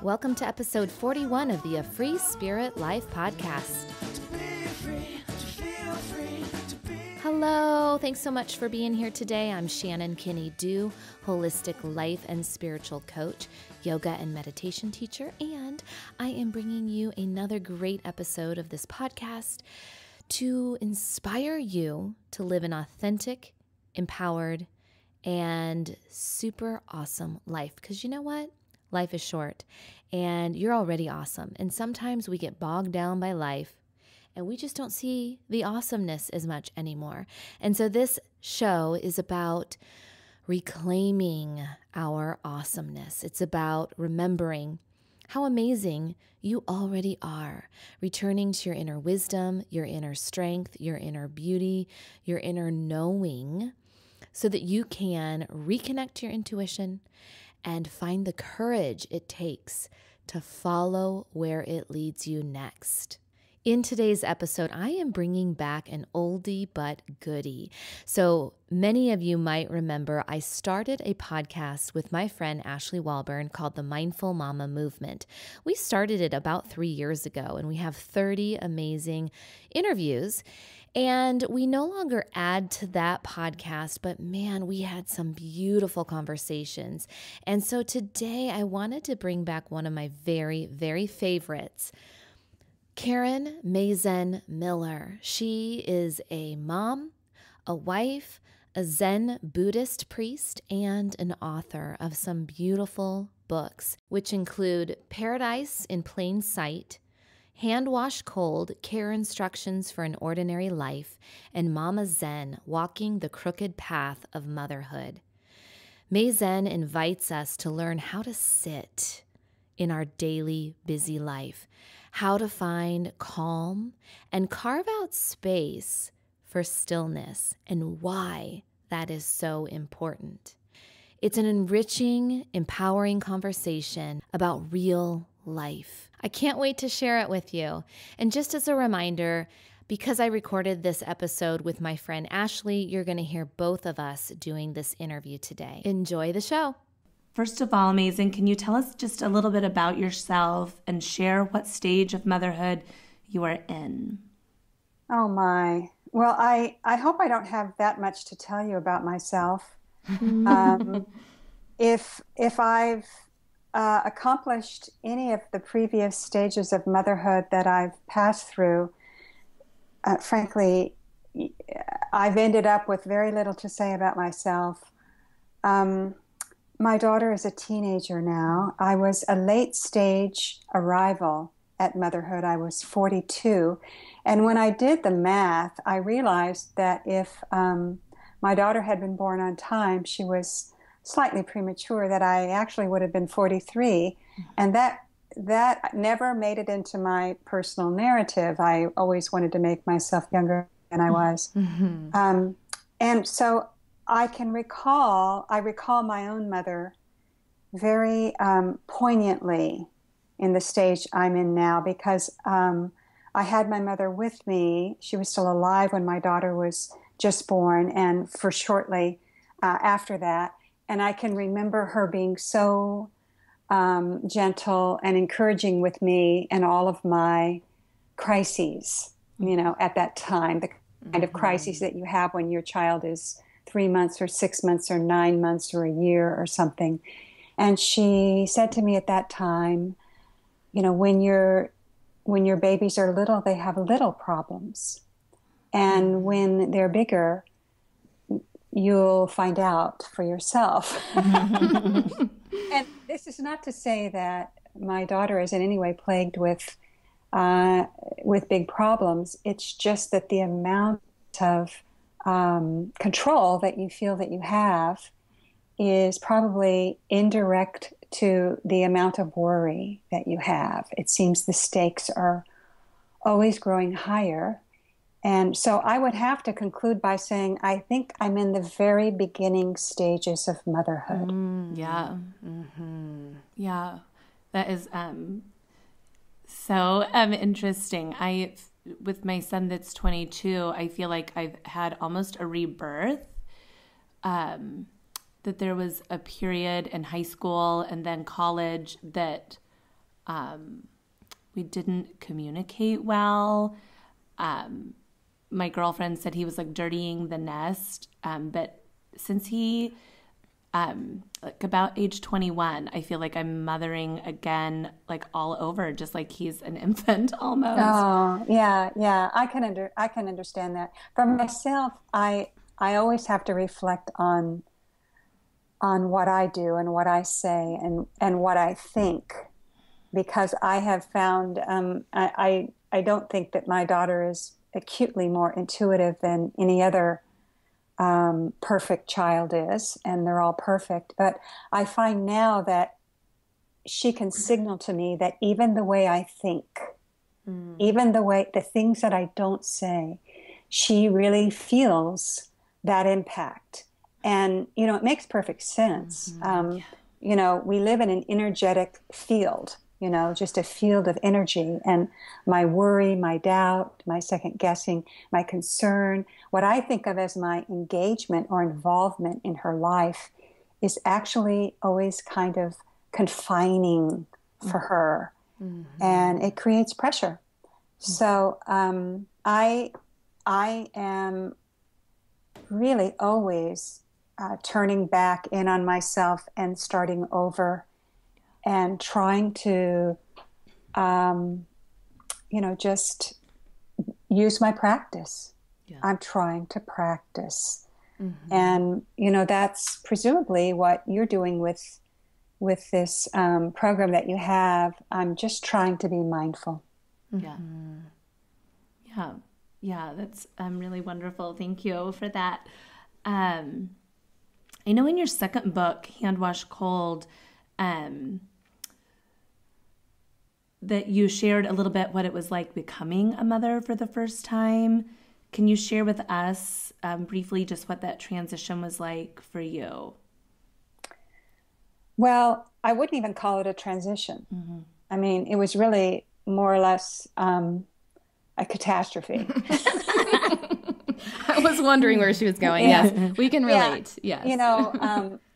Welcome to episode 41 of the A Free Spirit Life podcast. Hello, thanks so much for being here today. I'm Shannon Kinney-Duh, holistic life and spiritual coach, yoga and meditation teacher, and I am bringing you another great episode of this podcast to inspire you to live an authentic, empowered, and super awesome life. Because you know what? Life is short, and you're already awesome. And sometimes we get bogged down by life, and we just don't see the awesomeness as much anymore. And so this show is about reclaiming our awesomeness. It's about remembering how amazing you already are, returning to your inner wisdom, your inner strength, your inner beauty, your inner knowing, so that you can reconnect to your intuition and find the courage it takes to follow where it leads you next. In today's episode, I am bringing back an oldie but goodie. So many of you might remember I started a podcast with my friend Ashley Walburn called the Mindful Mama Movement. We started it about 3 years ago, and we have 30 amazing interviews. And we no longer add to that podcast, but man, we had some beautiful conversations. And so today I wanted to bring back one of my very, very favorites, Maezen Miller. She is a mom, a wife, a Zen Buddhist priest, and an author of some beautiful books, which include Paradise in Plain Sight, Hand Wash Cold, Care Instructions for an Ordinary Life, and Mama Zen, Walking the Crooked Path of Motherhood. Maezen invites us to learn how to sit in our daily busy life, how to find calm and carve out space for stillness, and why that is so important. It's an enriching, empowering conversation about real life. I can't wait to share it with you. And just as a reminder, because I recorded this episode with my friend Ashley, you're going to hear both of us doing this interview today. Enjoy the show. First of all, Maezen, can you tell us just a little bit about yourself and share what stage of motherhood you are in? Oh my. Well, I hope I don't have that much to tell you about myself. If I've accomplished any of the previous stages of motherhood that I've passed through, frankly, I've ended up with very little to say about myself. My daughter is a teenager now. I was a late stage arrival at motherhood. I was 42. And when I did the math, I realized that if my daughter had been born on time, she was slightly premature, that I actually would have been 43. And that never made it into my personal narrative. I always wanted to make myself younger than I was. Mm-hmm. And so I recall my own mother very poignantly in the stage I'm in now, because I had my mother with me. She was still alive when my daughter was just born, and for shortly after that. And I can remember her being so gentle and encouraging with me and all of my crises, at that time, the kind of crises that you have when your child is 3 months or 6 months or 9 months or a year or something. And she said to me at that time, when your babies are little, they have little problems. And when they're bigger, you'll find out for yourself. And this is not to say that my daughter is in any way plagued with big problems. It's just that the amount of control that you feel that you have is probably indirect to the amount of worry that you have. It seems the stakes are always growing higher. And so I would have to conclude by saying, I think I'm in the very beginning stages of motherhood. Yeah. Mm-hmm. Yeah. That is so interesting. With my son that's 22, I feel like I've had almost a rebirth. That there was a period in high school and then college that we didn't communicate well. My girlfriend said he was like dirtying the nest. But since he, like about age 21, I feel like I'm mothering again, like all over, just like he's an infant almost. Oh, yeah. I can understand that. For myself, I always have to reflect on what I do and what I say and what I think, because I have found I don't think that my daughter is acutely more intuitive than any other perfect child is, and they're all perfect. But I find now that she can signal to me that even the way I think, even the things that I don't say, she really feels that impact. And, it makes perfect sense. We live in an energetic field, just a field of energy. And my worry, my doubt, my second guessing, my concern, what I think of as my engagement or involvement in her life is actually always kind of confining for her. And it creates pressure. So I am really always turning back in on myself and starting over and trying to, just use my practice. Yeah. I'm trying to practice. And, that's presumably what you're doing with this program that you have. I'm just trying to be mindful. Yeah. Yeah, that's really wonderful. Thank you for that. I know in your second book, Hand Wash Cold, that you shared a little bit what it was like becoming a mother for the first time. Can you share with us briefly just what that transition was like for you? Well, I wouldn't even call it a transition. I mean, it was really more or less a catastrophe. I was wondering where she was going. Yeah. Yes, we can relate. Yeah. Yes.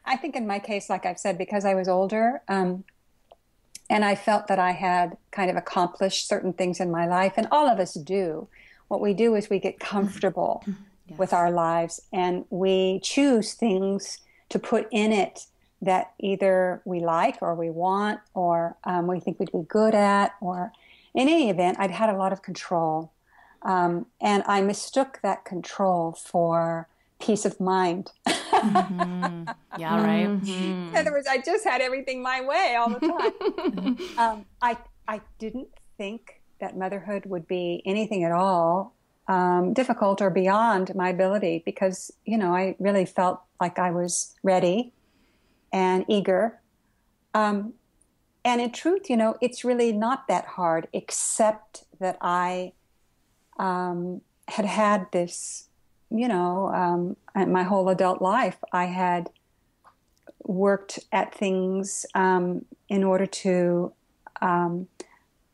I think in my case, like I've said, because I was older, and I felt that I had kind of accomplished certain things in my life, and all of us do. What we do is we get comfortable with our lives, and we choose things to put in it that either we like or we want or we think we'd be good at, or in any event, I'd had a lot of control. And I mistook that control for peace of mind. Yeah, right. In other words, I just had everything my way all the time. I didn't think that motherhood would be anything at all difficult or beyond my ability, because, I really felt like I was ready and eager. And in truth, it's really not that hard, except that I had this, my whole adult life, I had worked at things in order to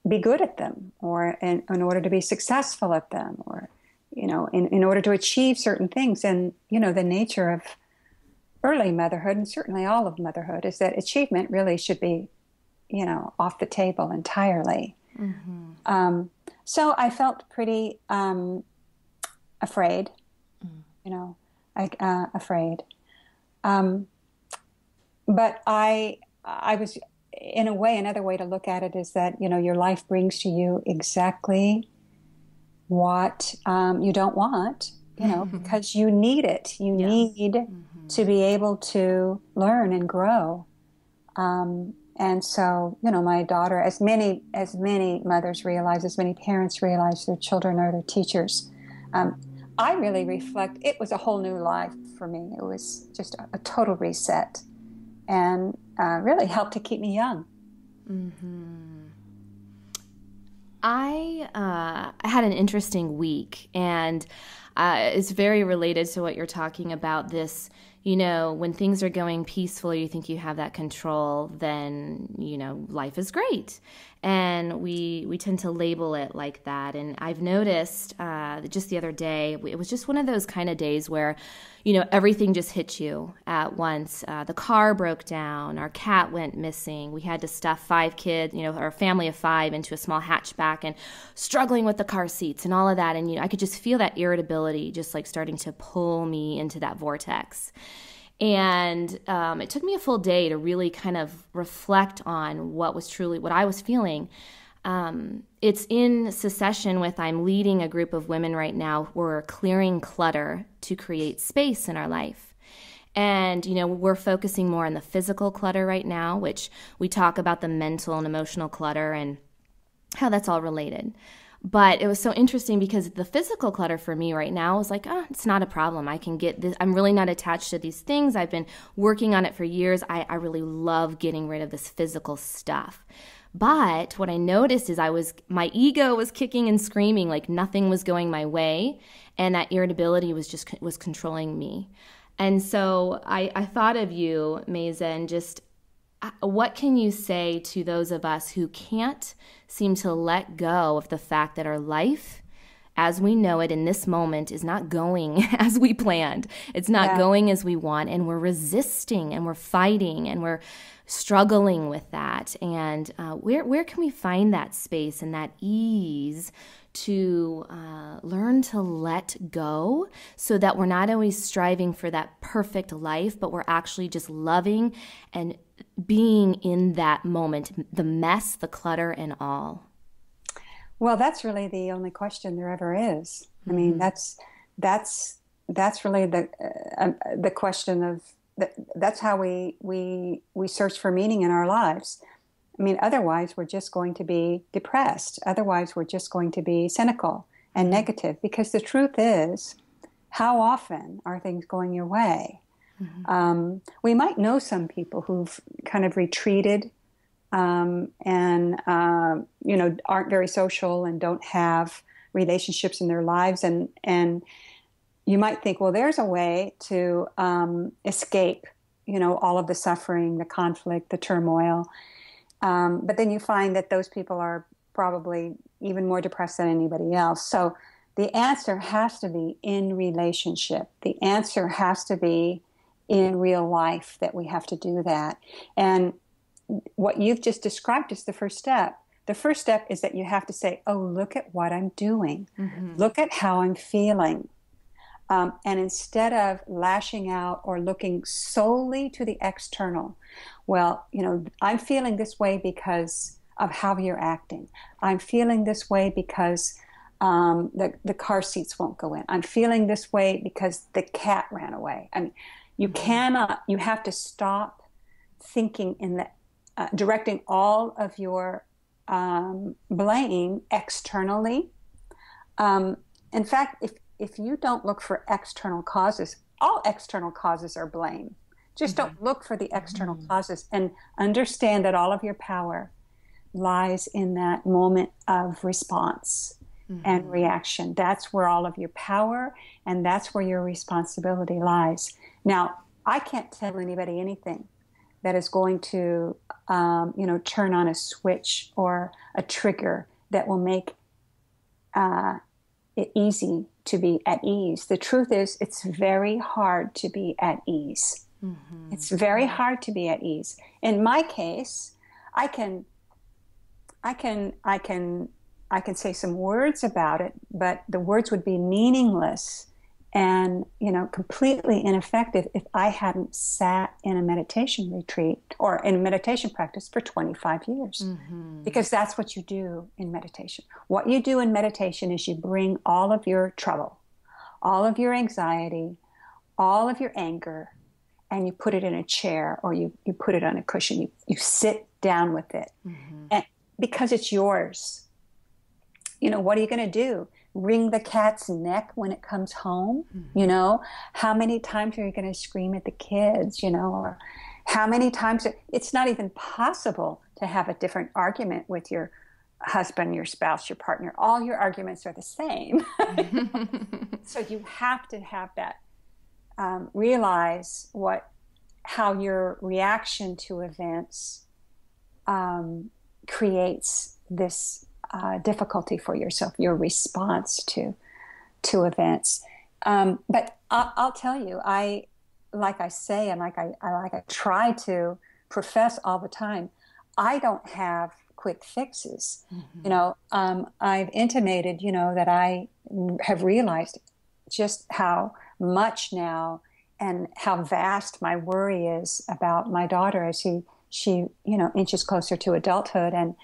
be good at them, or in order to be successful at them, or, in order to achieve certain things. And, the nature of early motherhood, and certainly all of motherhood, is that achievement really should be, off the table entirely. So I felt pretty afraid, afraid. But I was, in a way, another way to look at it is that, your life brings to you exactly what you don't want, because you need it. You need to be able to learn and grow. And so, my daughter, as many mothers realize, as many parents realize, their children are their teachers. I really reflect, it was a whole new life for me. It was just a total reset, and really helped to keep me young. I had an interesting week, and it's very related to what you're talking about. This, when things are going peacefully, you think you have that control, then, life is great. And we tend to label it like that. And I've noticed just the other day, it was just one of those kind of days where, everything just hit you at once. The car broke down. Our cat went missing. We had to stuff 5 kids, our family of 5 into a small hatchback and struggling with the car seats and all of that. And, I could just feel that irritability just like starting to pull me into that vortex. And it took me a full day to really kind of reflect on what I was feeling. It's in succession with I'm leading a group of women right now. We're clearing clutter to create space in our life. And, we're focusing more on the physical clutter right now, which we talk about the mental and emotional clutter and how that's all related. But it was so interesting because the physical clutter for me right now is like, it's not a problem. I can get this. I'm really not attached to these things. I've been working on it for years. I really love getting rid of this physical stuff. But what I noticed is my ego was kicking and screaming like nothing was going my way. And that irritability was controlling me. And so I thought of you, Maezen, just what can you say to those of us who can't seem to let go of the fact that our life, as we know it in this moment, is not going as we planned. It's not going as we want, and we're resisting and we're fighting and we're struggling with that. And where can we find that space and that ease to learn to let go so that we're not always striving for that perfect life, but we're actually just loving and being in that moment, the mess, the clutter, and all? Well, that's really the only question there ever is. I mean, that's really the question of that's how we search for meaning in our lives. I mean, otherwise we're just going to be depressed. Otherwise we're just going to be cynical and negative, because the truth is, how often are things going your way? Mm-hmm. We might know some people who've kind of retreated and aren't very social and don't have relationships in their lives, and you might think, well, there's a way to escape, all of the suffering, the conflict, the turmoil. But then you find that those people are probably even more depressed than anybody else. So the answer has to be in relationship. The answer has to be in real life, that we have to do that. And what you've just described is the first step. The first step is that you have to say, oh, look at what I'm doing. Mm-hmm. Look at how I'm feeling. And instead of lashing out or looking solely to the external, well, I'm feeling this way because of how you're acting. I'm feeling this way because the car seats won't go in. I'm feeling this way because the cat ran away. I mean, you have to stop thinking in the, directing all of your blame externally. In fact, if you don't look for external causes, all external causes are blame. Just don't look for the external causes, and understand that all of your power lies in that moment of response and reaction. That's where all of your power and that's where your responsibility lies. Now, I can't tell anybody anything that is going to, turn on a switch or a trigger that will make it easy to be at ease. The truth is, it's very hard to be at ease. Mm-hmm. It's very hard to be at ease. In my case, I can say some words about it, but the words would be meaningless and, completely ineffective if I hadn't sat in a meditation retreat or in a meditation practice for 25 years. Mm-hmm. Because that's what you do in meditation. What you do in meditation is you bring all of your trouble, all of your anxiety, all of your anger, and you put it in a chair or you put it on a cushion. You sit down with it. Mm-hmm. And because it's yours. What are you going to do? Wring the cat's neck when it comes home? Mm-hmm. How many times are you going to scream at the kids, or how many times? It's not even possible to have a different argument with your husband, your spouse, your partner. All your arguments are the same. So you have to have that, realize how your reaction to events creates this difficulty for yourself, your response to events. But I'll tell you, like I say, and like I try to profess all the time, I don't have quick fixes. I've intimated, that I have realized just how much now and how vast my worry is about my daughter as she inches closer to adulthood, and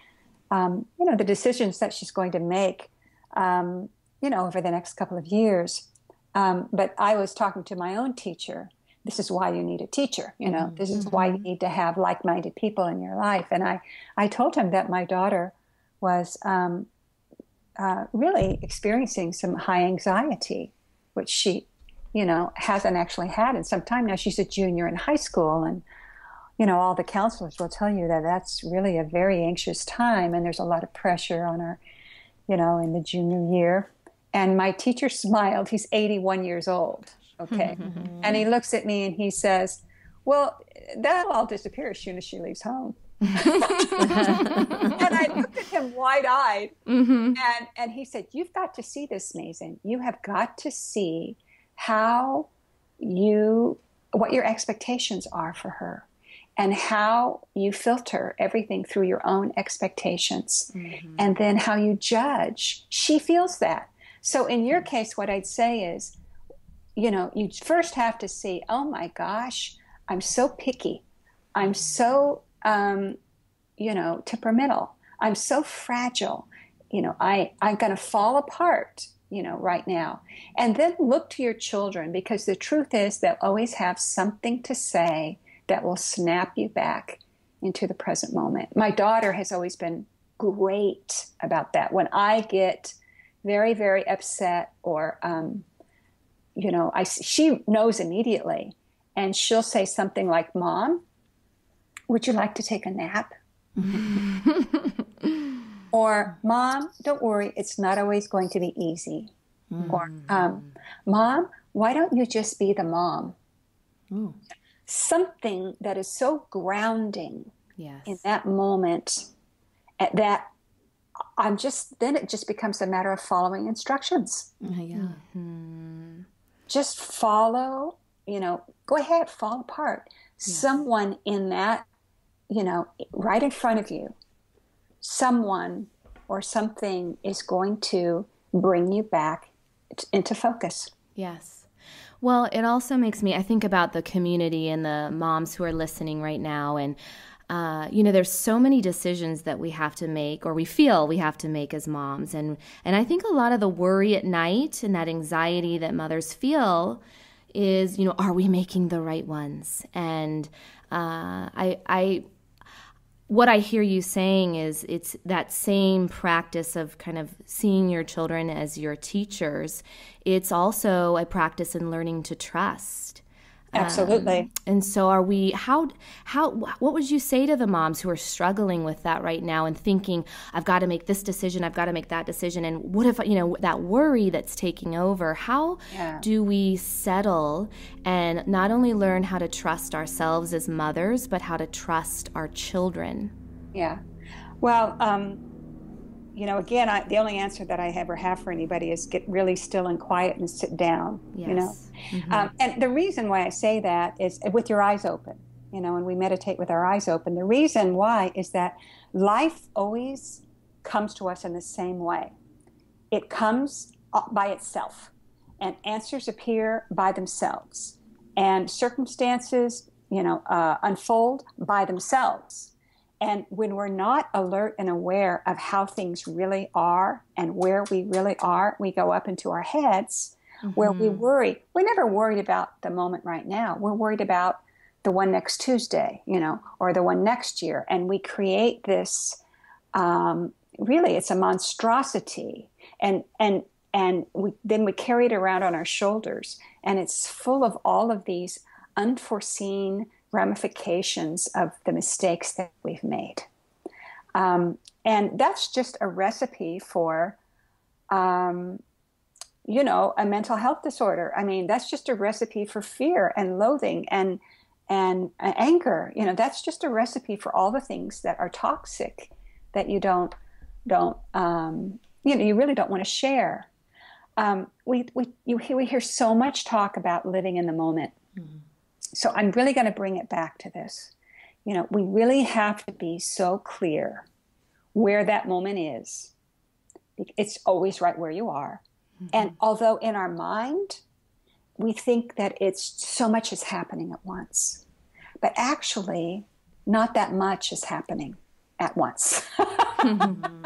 the decisions that she's going to make, over the next couple of years. But I was talking to my own teacher. This is why you need a teacher. This is why you need to have like-minded people in your life. And I told him that my daughter was really experiencing some high anxiety, which she, hasn't actually had in some time now. She's a junior in high school, and all the counselors will tell you that that's really a very anxious time, and there's a lot of pressure on her, in the junior year. And my teacher smiled. He's 81 years old, okay? And he looks at me and he says, well, that'll all disappear as soon as she leaves home. And I looked at him wide-eyed, and he said, you've got to see this, Maezen. You have got to see what your expectations are for her, and how you filter everything through your own expectations, and then how you judge. She feels that. So in your case, what I'd say is, you first have to see, oh my gosh, I'm so picky. I'm so, temperamental. I'm so fragile. I'm going to fall apart, right now. And then look to your children, because the truth is they'll always have something to say that will snap you back into the present moment. My daughter has always been great about that. When I get very, very upset, or, she knows immediately, and she'll say something like, Mom, would you like to take a nap? Or, Mom, don't worry, it's not always going to be easy. Or, Mom, why don't you just be the mom? Something that is so grounding in that moment, that then it just becomes a matter of following instructions. Just follow, go ahead, fall apart. Someone in that, right in front of you, someone or something is going to bring you back into focus. Yes. Well, it also makes me, I think about the community and the moms who are listening right now. And, there's so many decisions that we have to make, or we feel we have to make as moms. And I think a lot of the worry at night and that anxiety that mothers feel is, are we making the right ones? And what I hear you saying is it's that same practice of kind of seeing your children as your teachers. It's also a practice in learning to trust. Absolutely. And so what would you say to the moms who are struggling with that right now and thinking, I've got to make this decision, I've got to make that decision, and what if, that worry that's taking over? How do we settle and not only learn how to trust ourselves as mothers, but how to trust our children? Yeah. Well, again, the only answer that I ever have for anybody is get really still and quiet and sit down, And the reason why I say that is with your eyes open, and we meditate with our eyes open. The reason why is that life always comes to us in the same way. It comes by itself, and answers appear by themselves, and circumstances, unfold by themselves. And when we're not alert and aware of how things really are and where we really are, we go up into our heads where we worry. We're never worried about the moment right now. We're worried about the one next Tuesday, or the one next year. And we create this, really, it's a monstrosity. And then we carry it around on our shoulders. And it's full of all of these unforeseen ramifications of the mistakes that we've made. And that's just a recipe for, a mental health disorder. I mean, that's just a recipe for fear and loathing and anger. That's just a recipe for all the things that are toxic that you you really don't want to share. we hear so much talk about living in the moment. Mm-hmm. So I'm really going to bring it back to this. We really have to be so clear where that moment is. It's always right where you are. Mm-hmm. And although in our mind, we think that it's so much is happening at once, but actually not that much is happening at once. Mm-hmm.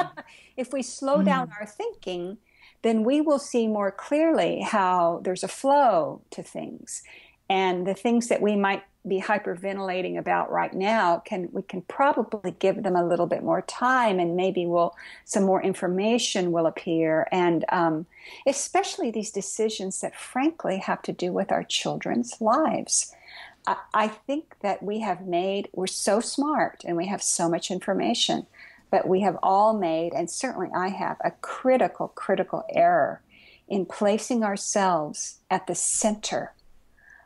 If we slow down our thinking, then we will see more clearly how there's a flow to things. And the things that we might be hyperventilating about right now, we can probably give them a little bit more time, and maybe some more information will appear. And especially these decisions that frankly have to do with our children's lives. I think that we're so smart and we have so much information, but we have all made, and certainly I have, a critical error in placing ourselves at the center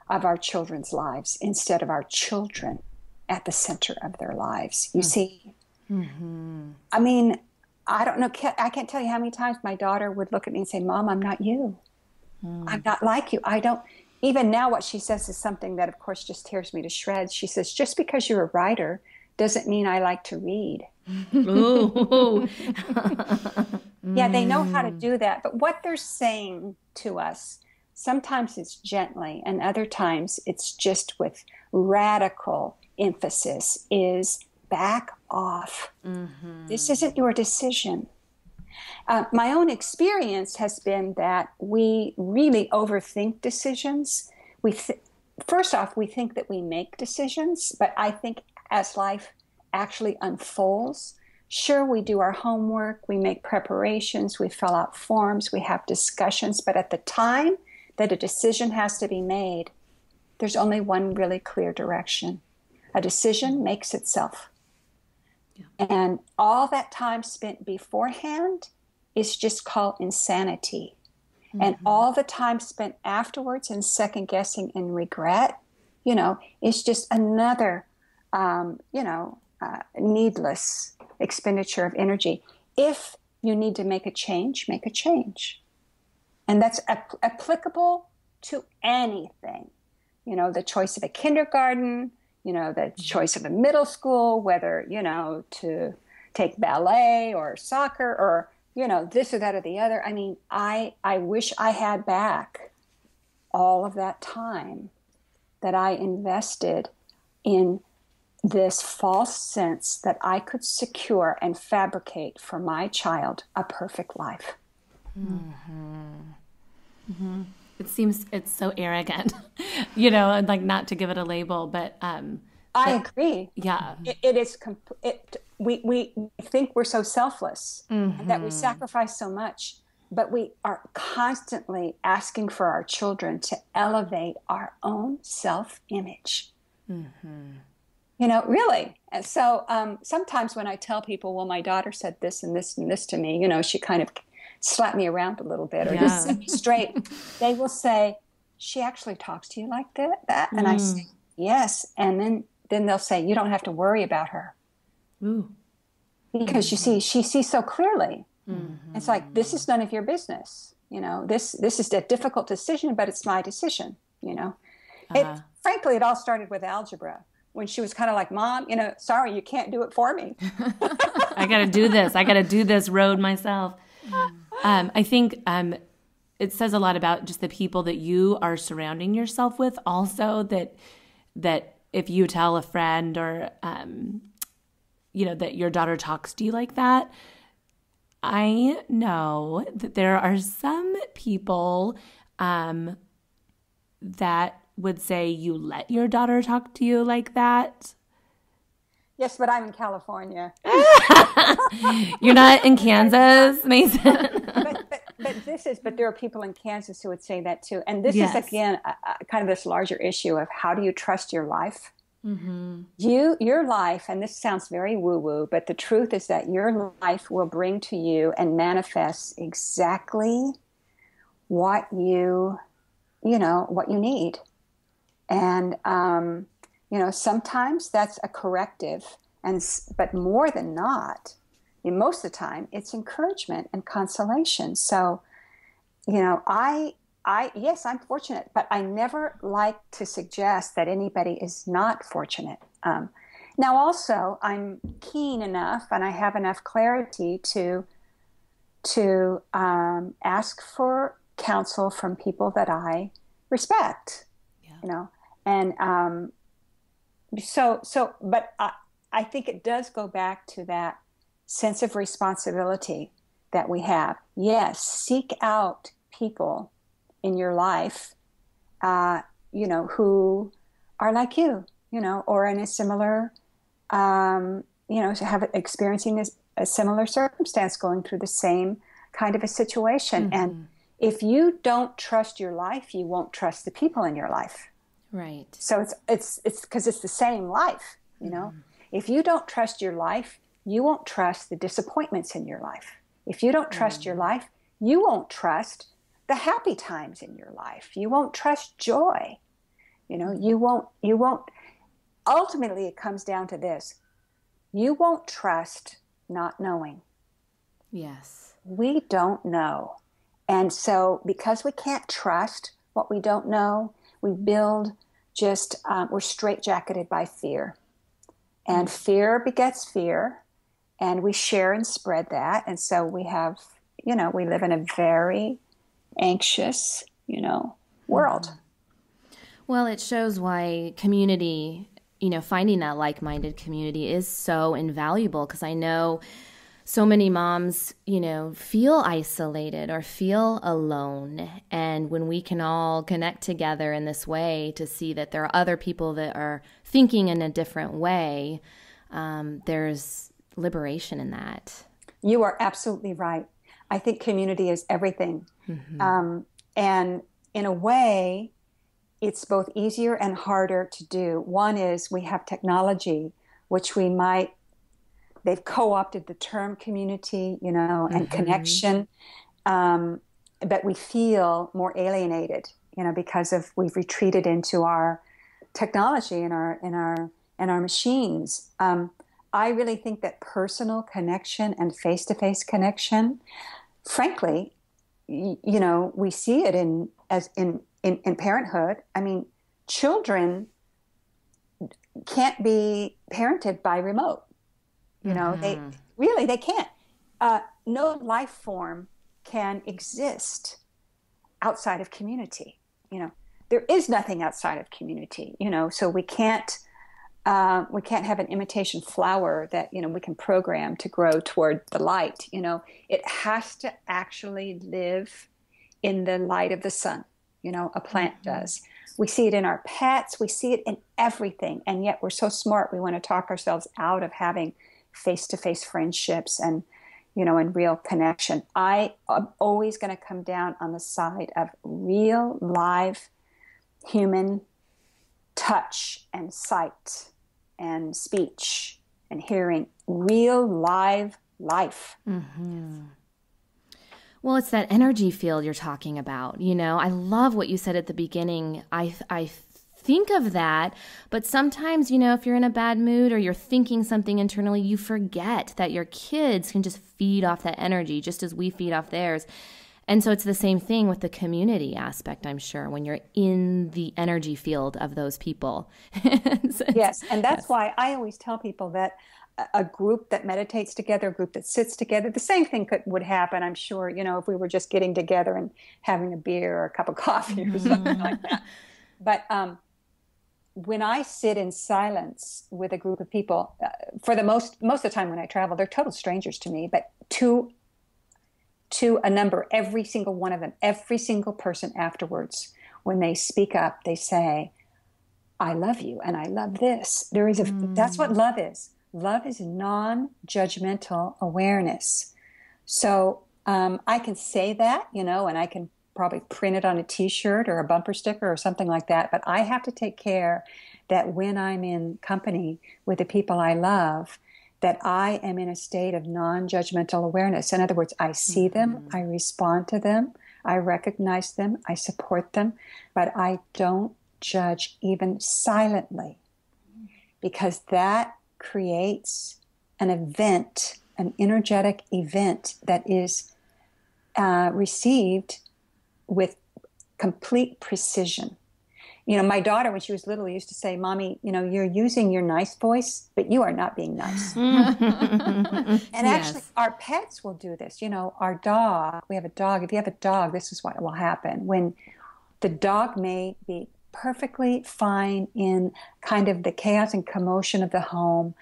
of our children's lives instead of our children at the center of their lives. You see? Mm-hmm. I mean, I don't know. I can't tell you how many times my daughter would look at me and say, "Mom, I'm not you. I'm not like you. I don't." Even now what she says is something that, of course, just tears me to shreds. She says, "Just because you're a writer doesn't mean I like to read." Ooh. Yeah, they know how to do that. But what they're saying to us, sometimes it's gently, and other times it's just with radical emphasis, is back off. Mm-hmm. This isn't your decision. My own experience has been that we really overthink decisions. First off, we think that we make decisions, but I think as life actually unfolds, sure, we do our homework, we make preparations, we fill out forms, we have discussions, but at the time that a decision has to be made, there's only one really clear direction. A decision makes itself. Yeah. And all that time spent beforehand is just called insanity. Mm-hmm. And all the time spent afterwards in second guessing and regret, is just another, needless expenditure of energy. If you need to make a change, make a change. And that's applicable to anything. The choice of a kindergarten, the choice of a middle school, whether, to take ballet or soccer or, this or that or the other. I mean, I wish I had back all of that time that I invested in this false sense that I could secure and fabricate for my child a perfect life. Mm-hmm. Mm-hmm. It's so arrogant, and like, not to give it a label, but I agree. Yeah, it is. We think we're so selfless, mm-hmm. and that we sacrifice so much, but we are constantly asking for our children to elevate our own self-image. Mm-hmm. Really. And so sometimes when I tell people, well, my daughter said this and this and this to me, she kind of slapped me around a little bit or just set me straight. They will say, she actually talks to you like that? And I say, yes. And then they'll say, you don't have to worry about her. Ooh. Because you see, she sees so clearly. Mm-hmm. It's like, this is none of your business. This is a difficult decision, but it's my decision, Frankly, it all started with algebra. When she was kind of like, Mom, sorry, you can't do it for me. I got to do this. I got to do this road myself. I think it says a lot about just the people that you are surrounding yourself with. Also, that if you tell a friend or, that your daughter talks to you like that, I know that there are some people that would say you let your daughter talk to you like that. Yes, but I'm in California. You're not in Kansas, Maezen. but there are people in Kansas who would say that too. And this is, again, kind of this larger issue of how do you trust your life? Mm-hmm. Your life, and this sounds very woo-woo, but the truth is that your life will bring to you and manifest exactly what you need. And, sometimes that's a corrective, but more than not, most of the time, it's encouragement and consolation. So, yes, I'm fortunate, but I never like to suggest that anybody is not fortunate. Now, also, I'm keen enough and I have enough clarity to ask for counsel from people that I respect, and but I think it does go back to that sense of responsibility that we have. Yes, seek out people in your life, who are like you, or in a similar, experiencing a similar circumstance, going through the same kind of a situation. Mm-hmm. And if you don't trust your life, you won't trust the people in your life. Right. So it's because it's the same life, Mm-hmm. If you don't trust your life, you won't trust the disappointments in your life. If you don't trust your life, you won't trust the happy times in your life. You won't trust joy. You won't. Ultimately, it comes down to this. You won't trust not knowing. Yes. We don't know. And so because we can't trust what we don't know, we build we're straitjacketed by fear. And fear begets fear. And we share and spread that. And so we have, we live in a very anxious, world. Well, it shows why community, finding that like-minded community is so invaluable, because I know so many moms, feel isolated or feel alone. And when we can all connect together in this way to see that there are other people that are thinking in a different way, there's liberation in that. You are absolutely right. I think community is everything. Mm-hmm. And in a way, it's both easier and harder to do. One is we have technology, which they've co-opted the term community, and mm-hmm. connection, but we feel more alienated, because we've retreated into our technology and our machines. I really think that personal connection and face-to-face connection, frankly, we see it in parenthood. I mean, children can't be parented by remote. Mm-hmm. They can't. No life form can exist outside of community. There is nothing outside of community. So we can't have an imitation flower that we can program to grow toward the light. It has to actually live in the light of the sun. A plant mm-hmm. does. We see it in our pets. We see it in everything, and yet we're so smart. We want to talk ourselves out of having face-to-face friendships and real connection. I am always going to come down on the side of real, live, human touch and sight and speech and hearing. Real, live life. Mm-hmm. Well, it's that energy field you're talking about. I love what you said at the beginning. I think of that, but sometimes, if you're in a bad mood or you're thinking something internally, you forget that your kids can just feed off that energy just as we feed off theirs. And so it's the same thing with the community aspect, I'm sure, when you're in the energy field of those people. Yes, and that's why I always tell people that a group that meditates together, a group that sits together, the same thing would happen, I'm sure, if we were just getting together and having a beer or a cup of coffee or something like that. But when I sit in silence with a group of people, for the most of the time when I travel, they're total strangers to me, but to a number, every single one of them, every single person afterwards, when they speak up, they say, I love you and I love this. That's what love is. Love is non-judgmental awareness. So I can say that, and I can probably print it on a T-shirt or a bumper sticker or something like that. But I have to take care that when I'm in company with the people I love, that I am in a state of non-judgmental awareness. In other words, I see them, I respond to them, I recognize them, I support them, but I don't judge even silently, because that creates an event, an energetic event that is received with complete precision. You know, my daughter, when she was little, used to say, Mommy, you know, you're using your nice voice, but you are not being nice. And actually, our pets will do this. You know, our dog, we have a dog. If you have a dog, this is what will happen. When the dog may be perfectly fine in kind of the chaos and commotion of the home,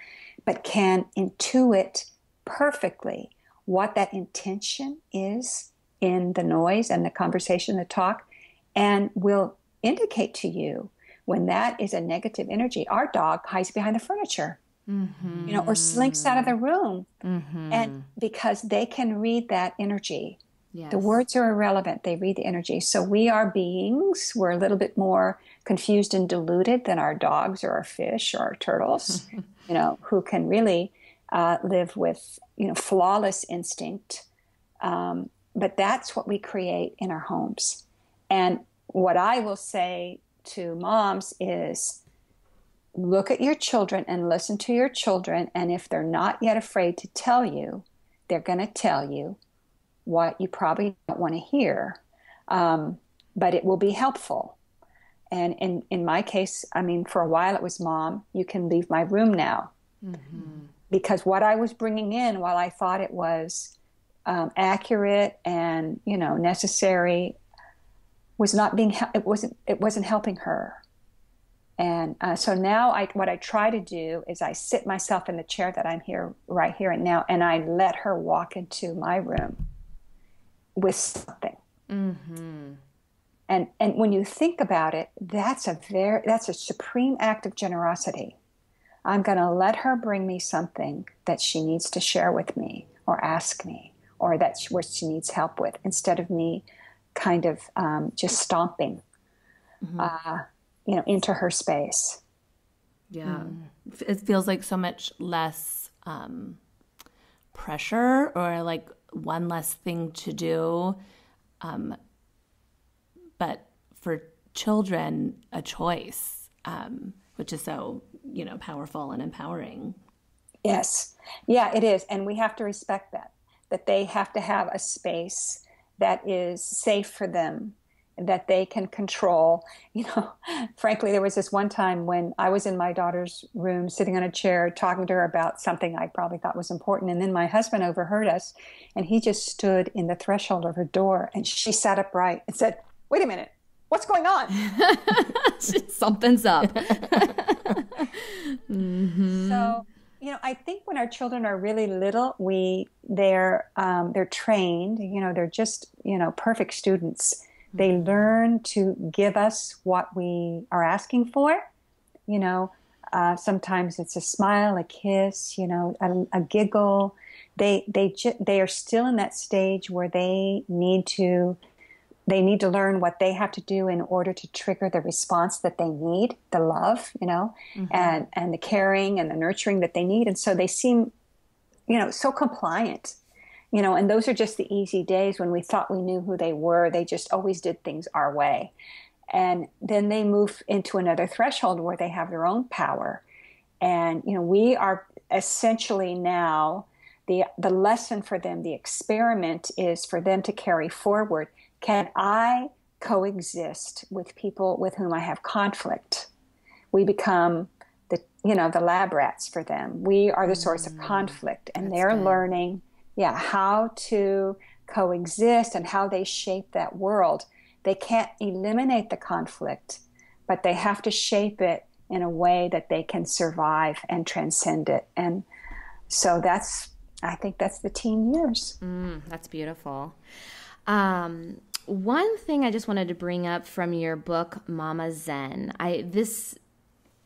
but can intuit perfectly what that intention is in the noise and the conversation, the talk, and will indicate to you when that is a negative energy. Our dog hides behind the furniture, you know, or slinks out of the room. And because they can read that energy. The words are irrelevant. They read the energy. So we are beings. We're a little bit more confused and deluded than our dogs or our fish or our turtles, you know, who can really live with, you know, flawless instinct. But that's what we create in our homes. And what I will say to moms is look at your children and listen to your children. And if they're not yet afraid to tell you, they're going to tell you what you probably don't want to hear. But it will be helpful. And in my case, I mean, for a while it was, Mom, you can leave my room now. Because what I was bringing in, while I thought it was accurate and, you know, necessary, was not being, it wasn't helping her. And so now what I try to do is I sit myself in the chair that I'm here, right here and now, and I let her walk into my room with something. And when you think about it, that's a supreme act of generosity. I'm going to let her bring me something that she needs to share with me or ask me, or where she needs help with, instead of me kind of just stomping, you know, into her space. It feels like so much less pressure, or like one less thing to do. But for children, a choice, which is so, you know, powerful and empowering. Yes. Yeah, it is. And we have to respect that they have to have a space that is safe for them, that they can control. You know, frankly, there was this one time when I was in my daughter's room, sitting on a chair, talking to her about something I probably thought was important. And then my husband overheard us, and he just stood in the threshold of her door, and she sat upright and said, wait a minute, what's going on? Something's up. So, you know, I think when our children are really little, they're trained, you know, they're just, you know, perfect students. They learn to give us what we are asking for. You know, sometimes it's a smile, a kiss, you know, a giggle. They are still in that stage where they need to learn what they have to do in order to trigger the response that they need, the love, you know, and the caring and the nurturing that they need. And so they seem, you know, so compliant, you know, and those are just the easy days when we thought we knew who they were. They just always did things our way. And then they move into another threshold where they have their own power. And, you know, we are essentially now, the lesson for them, the experiment is for them to carry forward. Can I coexist with people with whom I have conflict? We become the lab rats for them. We are the source of conflict, and they're learning, how to coexist and how they shape that world. They can't eliminate the conflict, but they have to shape it in a way that they can survive and transcend it. And so I think that's the teen years. That's beautiful. One thing I just wanted to bring up from your book, Mama Zen,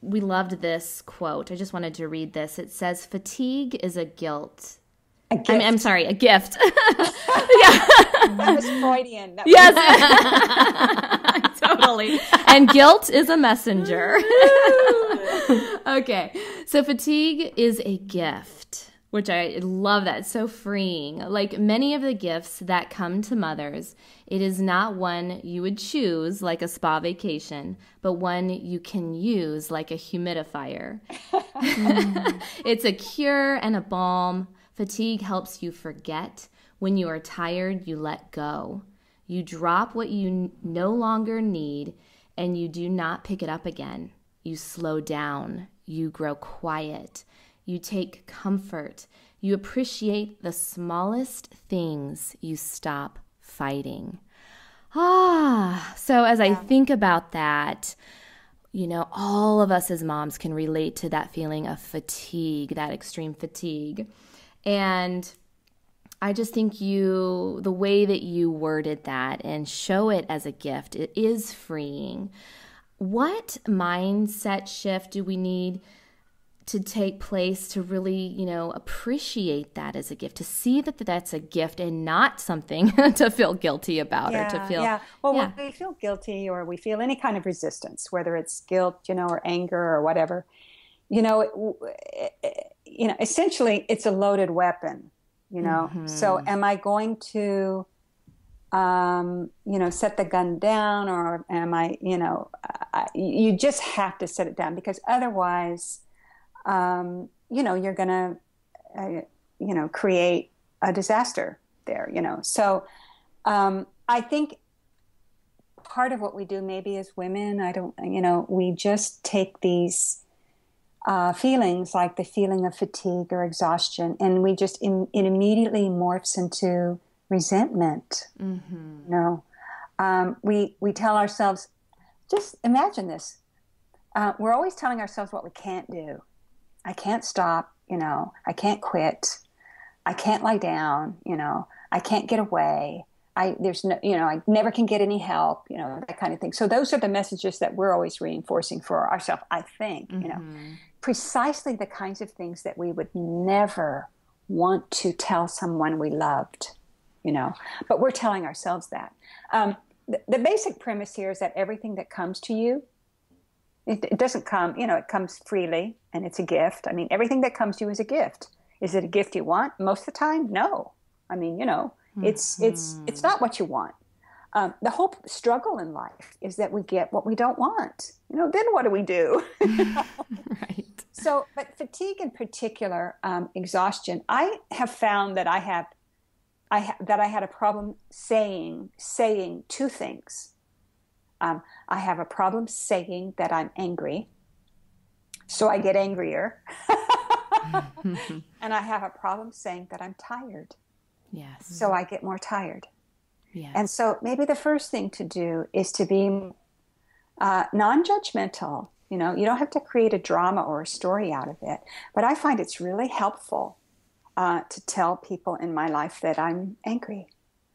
we loved this quote. I just wanted to read this. It says, "Fatigue is a gift." A gift. I'm sorry, a gift. That was Freudian. Yes. Totally. And guilt is a messenger. Okay. So fatigue is a gift, which I love that. It's so freeing. Like many of the gifts that come to mothers, it is not one you would choose like a spa vacation, but one you can use like a humidifier. It's a cure and a balm. Fatigue helps you forget. When you are tired, you let go. You drop what you no longer need, and you do not pick it up again. You slow down. You grow quiet. You take comfort. You appreciate the smallest things. You stop fighting. So as I think about that, you know, all of us as moms can relate to that feeling of fatigue, that extreme fatigue. And I just think the way that you worded that and show it as a gift, it is freeing. What mindset shift do we need to take place to really, you know, appreciate that as a gift, to see that that's a gift and not something to feel guilty about or to feel. Well, when we feel guilty or we feel any kind of resistance, whether it's guilt, you know, or anger or whatever, you know, essentially it's a loaded weapon, you know. So am I going to, you know, set the gun down, or am I, you know, you just have to set it down, because otherwise, you know, you're going to, you know, create a disaster there, you know. So I think part of what we do maybe as women, you know, we just take these feelings like the feeling of fatigue or exhaustion, and we just, it immediately morphs into resentment. You know, we tell ourselves, just imagine this. We're always telling ourselves what we can't do. I can't stop, you know, I can't quit, I can't lie down, you know, I can't get away, there's no, you know, I never can get any help, you know, that kind of thing. So those are the messages that we're always reinforcing for ourselves, I think, you know, precisely the kinds of things that we would never want to tell someone we loved, you know, but we're telling ourselves that. The basic premise here is that everything that comes to you, it doesn't come, you know, it comes freely, and it's a gift. I mean, everything that comes to you is a gift. Is it a gift you want? Most of the time, no. I mean, you know, it's not what you want. The whole struggle in life is that we get what we don't want. You know, then what do we do? Right. So, but fatigue in particular, exhaustion, I have found that I had a problem saying two things. I have a problem saying that I'm angry, so I get angrier. And I have a problem saying that I'm tired. Yes. So I get more tired. Yes. And so maybe the first thing to do is to be non-judgmental. You know, you don't have to create a drama or a story out of it. But I find it's really helpful to tell people in my life that I'm angry.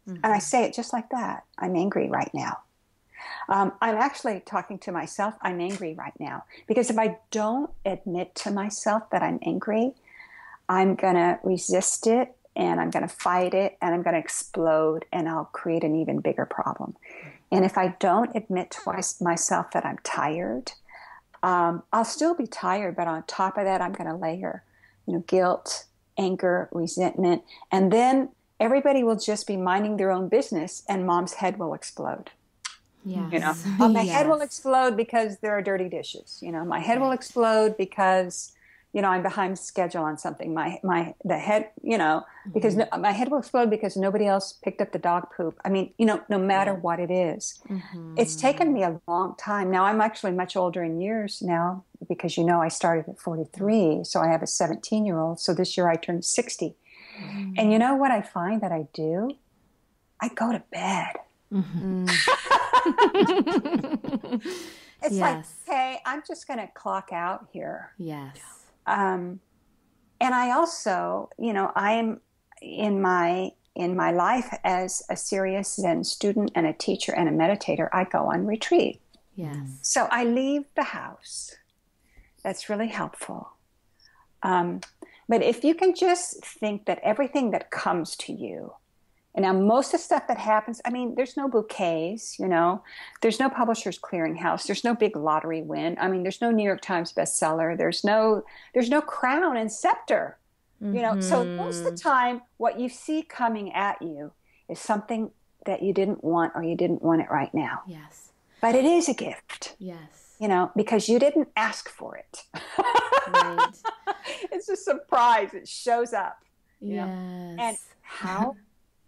And I say it just like that. I'm angry right now. I'm actually talking to myself, I'm angry right now. Because if I don't admit to myself that I'm angry, I'm going to resist it, and I'm going to fight it, and I'm going to explode, and I'll create an even bigger problem. And if I don't admit to myself that I'm tired, I'll still be tired, but on top of that, I'm going to layer, you know, guilt, anger, resentment, and then everybody will just be minding their own business, and mom's head will explode. Yes. You know, my head will explode because there are dirty dishes. You know, my head will explode because, you know, I'm behind schedule on something. The head, you know, because my head will explode because nobody else picked up the dog poop. I mean, you know, no matter what it is, it's taken me a long time. Now I'm actually much older in years now, because, you know, I started at 43, so I have a 17-year-old. So this year I turned 60. And you know what I find that I do? I go to bed. It's like, hey, I'm just going to clock out here. Yes. And I also, you know, I'm in my life as a serious Zen student and a teacher and a meditator, I go on retreat. Yes. So I leave the house. That's really helpful. But if you can just think that everything that comes to you, and now most of the stuff that happens, I mean, there's no bouquets, you know, there's no Publishers Clearinghouse, there's no big lottery win. I mean, there's no New York Times bestseller, there's no crown and scepter, you know. So most of the time, what you see coming at you is something that you didn't want, or you didn't want it right now. Yes. But it is a gift. Yes. You know, because you didn't ask for it. Right. It's a surprise. It shows up. You Yes. know? And how?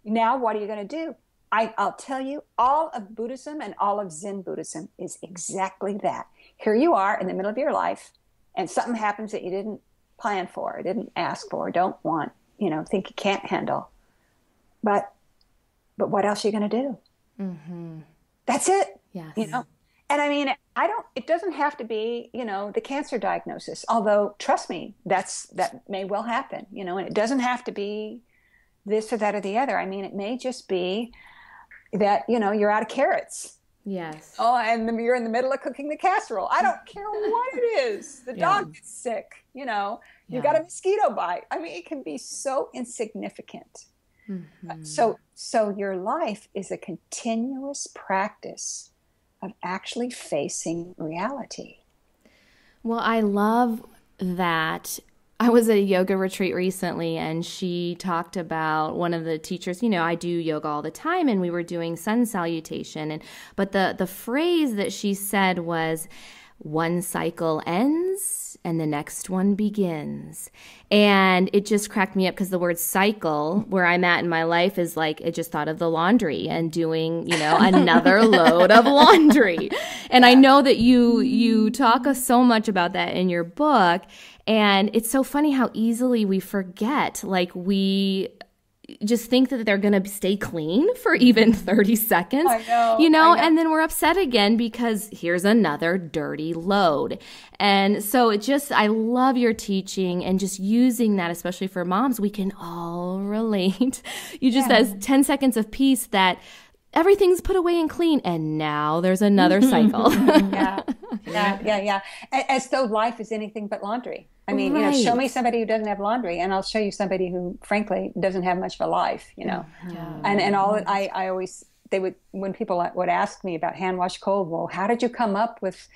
Now, what are you going to do? I'll tell you, all of Buddhism and all of Zen Buddhism is exactly that. Here you are in the middle of your life, and something happens that you didn't plan for, didn't ask for, don't want, think you can't handle. But what else are you going to do? Mm-hmm. That's it. Yes. And I mean, it doesn't have to be, the cancer diagnosis, although trust me, that may well happen, and it doesn't have to be this or that or the other. I mean, it may just be that, you're out of carrots. Yes. Oh, and you're in the middle of cooking the casserole. I don't care what it is. The dog gets sick, you got a mosquito bite. I mean, it can be so insignificant. Mm-hmm. So your life is a continuous practice of actually facing reality. Well, I love that. I was at a yoga retreat recently, and she talked about one of the teachers. I do yoga all the time, and we were doing sun salutation. But the phrase that she said was, one cycle ends and the next one begins. And it just cracked me up because the word cycle, where I'm at in my life, is like, I just thought of the laundry and doing, another load of laundry. And I know that you talk so much about that in your book. And it's so funny how easily we forget, like we just think that they're going to stay clean for even 30 seconds, I know. And then we're upset again because here's another dirty load. And so I love your teaching and just using that, especially for moms, we can all relate. You just has 10 seconds of peace that everything's put away and clean, and now there's another cycle. Yeah. As though life is anything but laundry. I mean, right. Show me somebody who doesn't have laundry, and I'll show you somebody who, frankly, doesn't have much of a life. Yeah. And all that I always, when people would ask me about hand wash cold, well, how did you come up with,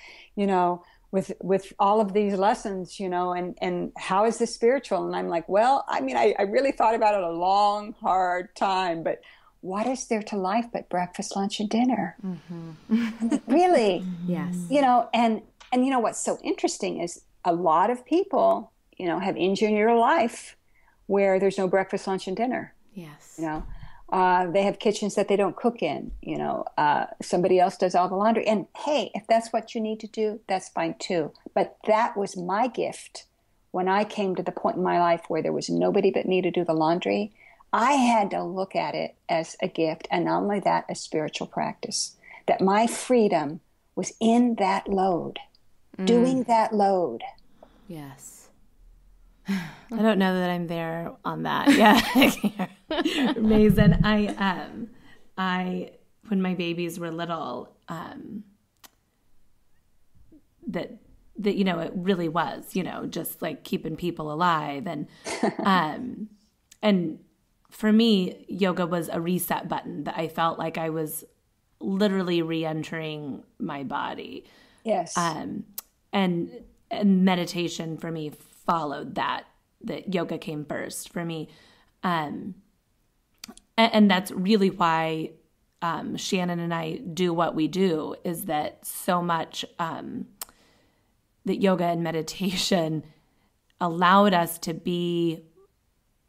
with all of these lessons, and how is this spiritual? And I'm like, well, I mean, I really thought about it a long, hard time, but what is there to life but breakfast, lunch, and dinner? Mm-hmm. I mean, really? Yes. And what's so interesting is a lot of people, have engineered a life where there's no breakfast, lunch, and dinner. Yes. They have kitchens that they don't cook in. Somebody else does all the laundry. And hey, if that's what you need to do, that's fine too. But that was my gift when I came to the point in my life where there was nobody but me to do the laundry. I had to look at it as a gift, and not only that, a spiritual practice. That my freedom was in that load, doing that load. Yes. I don't know that I'm there on that. Yeah. Maezen, I when my babies were little, that it really was, just like keeping people alive, and for me, yoga was a reset button that I felt like I was literally re-entering my body. Yes. And meditation for me followed that yoga came first for me. And that's really why Shannon and I do what we do, is that so much that yoga and meditation allowed us to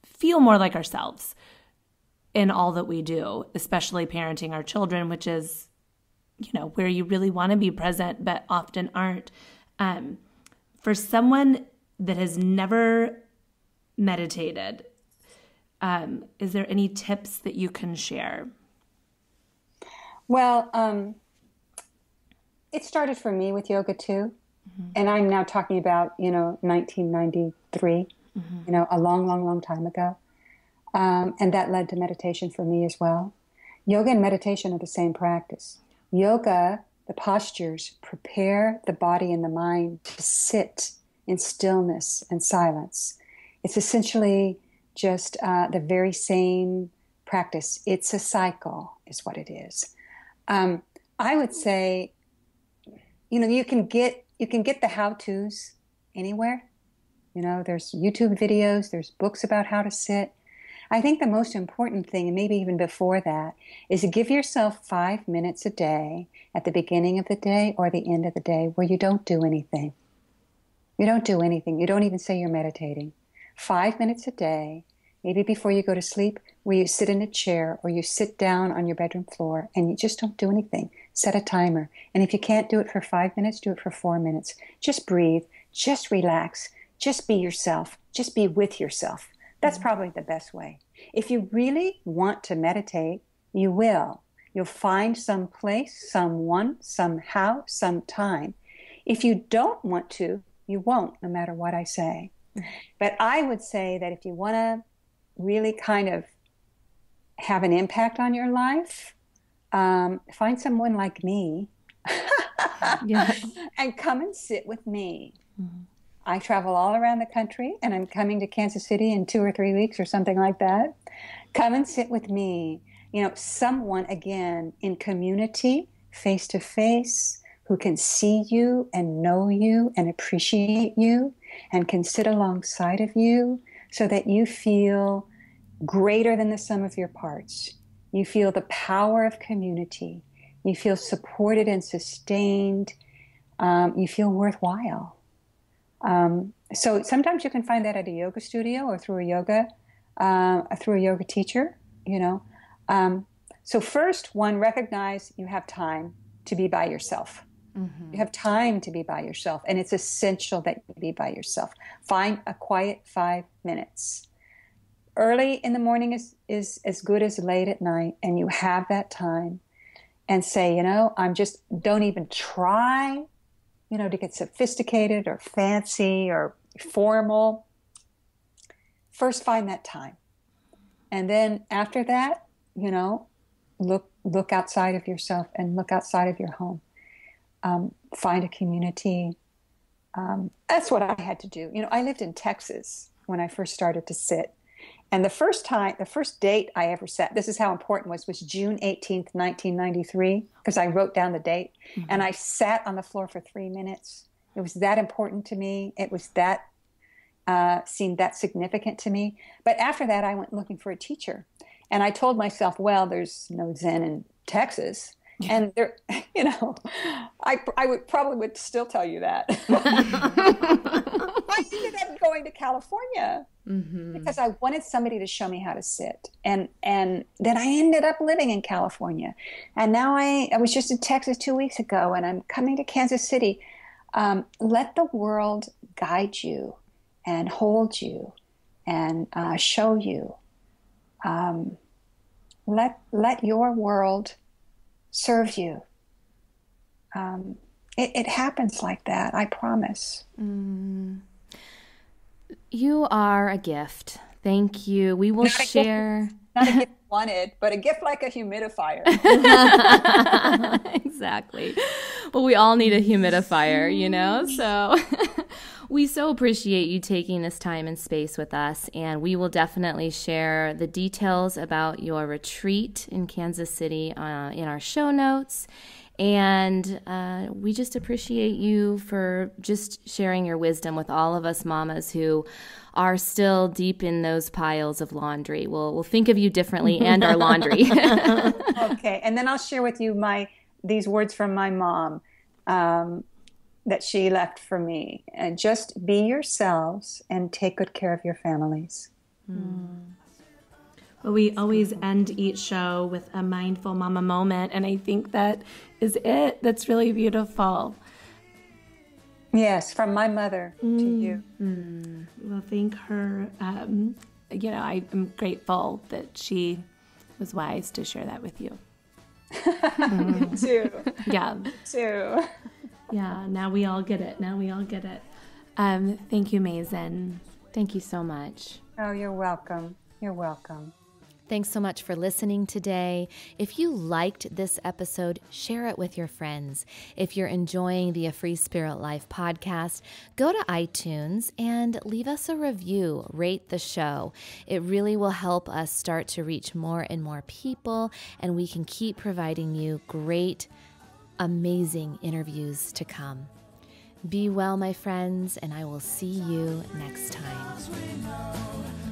feel more like ourselves in all that we do, especially parenting our children, which is, where you really want to be present, but often aren't. For someone that has never meditated, is there any tips that you can share? Well, it started for me with yoga too. Mm-hmm. And I'm now talking about, 1993. Mm-hmm. A long, long, long time ago. And that led to meditation for me as well. Yoga and meditation are the same practice. Yoga, the postures, prepare the body and the mind to sit in stillness and silence. It's essentially just the very same practice. It's a cycle, is what it is. I would say, you can get the how-tos anywhere. There's YouTube videos, there's books about how to sit. I think the most important thing, and maybe even before that, is to give yourself 5 minutes a day at the beginning of the day or the end of the day where you don't do anything. You don't do anything. You don't even say you're meditating. 5 minutes a day, maybe before you go to sleep, where you sit in a chair or you sit down on your bedroom floor and you just don't do anything. Set a timer. And if you can't do it for 5 minutes, do it for 4 minutes. Just breathe. Just relax. Just be yourself. Just be with yourself. That's probably the best way. If you really want to meditate, you will. You'll find some place, someone, somehow, sometime. If you don't want to, you won't, no matter what I say. But I would say that if you want to really kind of have an impact on your life, find someone like me and come and sit with me. Mm-hmm. I travel all around the country, and I'm coming to Kansas City in 2 or 3 weeks or something like that. Come and sit with me. Someone, again, in community, face to face, who can see you and know you and appreciate you and can sit alongside of you so that you feel greater than the sum of your parts. You feel the power of community. You feel supported and sustained. You feel worthwhile. So sometimes you can find that at a yoga studio or through a yoga teacher, So first, one, recognize you have time to be by yourself. Mm-hmm. You have time to be by yourself, and it's essential that you be by yourself. Find a quiet 5 minutes. Early in the morning is as good as late at night, and you have that time. And say, don't even try, to get sophisticated or fancy or formal. First, find that time. And then after that, look outside of yourself and look outside of your home. Find a community. That's what I had to do. I lived in Texas when I first started to sit. And the first date I ever sat, this is how important it was June 18th, 1993, because I wrote down the date. Mm-hmm. And I sat on the floor for 3 minutes. It was that important to me. It was seemed that significant to me. But after that, I went looking for a teacher. And I told myself, well, there's no Zen in Texas. And there, I would still tell you that. I ended up going to California because I wanted somebody to show me how to sit. And then I ended up living in California. And now I was just in Texas 2 weeks ago, and I'm coming to Kansas City. Let the world guide you and hold you and show you. Let your world serve you. It happens like that, I promise. You are a gift. Thank you. We will share. Not a gift wanted, but a gift like a humidifier. Exactly. Well, we all need a humidifier, so we so appreciate you taking this time and space with us, and we will definitely share the details about your retreat in Kansas City in our show notes. And we just appreciate you for just sharing your wisdom with all of us mamas who are still deep in those piles of laundry. We'll think of you differently and our laundry. Okay, and then I'll share with you these words from my mom that she left for me. And just be yourselves and take good care of your families. Well, we always end each show with a mindful mama moment, and I think that is it. That's really beautiful. Yes, from my mother to you. Well, thank her. I'm grateful that she was wise to share that with you. Me too. Yeah. Me too. Yeah, now we all get it. Thank you, Maezen. Thank you so much. Oh, you're welcome. You're welcome. Thanks so much for listening today. If you liked this episode, share it with your friends. If you're enjoying the A Free Spirit Life podcast, go to iTunes and leave us a review. Rate the show. It really will help us start to reach more and more people, and we can keep providing you great, amazing interviews to come. Be well, my friends, and I will see you next time.